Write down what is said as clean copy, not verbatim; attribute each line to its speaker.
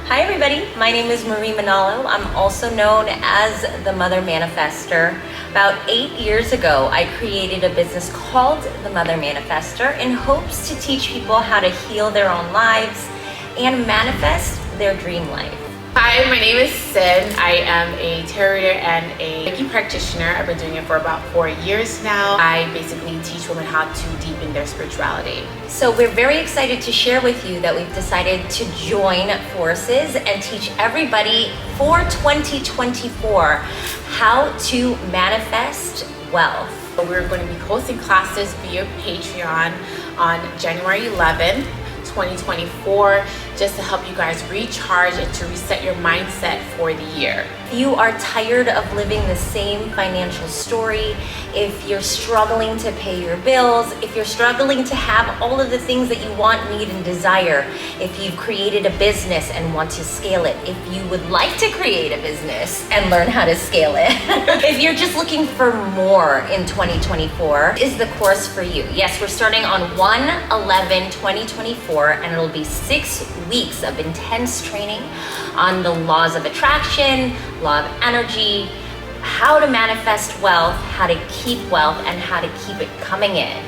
Speaker 1: Hi everybody, my name is Marie Manalo. I'm also known as the Mother Manifester. About 8 years ago, I created a business called the Mother Manifester in hopes to teach people how to heal their own lives and manifest their dream life.
Speaker 2: Hi, my name is Cyn. I am a tarot and a Reiki practitioner. I've been doing it for about 4 years now. I basically teach women how to deepen their spirituality.
Speaker 1: So we're very excited to share with you that we've decided to join forces and teach everybody for 2024 how to manifest wealth.
Speaker 2: We're going to be hosting classes via Patreon on January 11th. 2024, just to help you guys recharge and to reset your mindset for the year.
Speaker 1: If you are tired of living the same financial story, if you're struggling to pay your bills, if you're struggling to have all of the things that you want, need, and desire, if you've created a business and want to scale it, if you would like to create a business and learn how to scale it, if you're just looking for more in 2024, is the course for you. Yes, we're starting on 1/11/2024, and it'll be 6 weeks of intense training on the laws of attraction, law of energy, how to manifest wealth, how to keep wealth, and how to keep it coming in.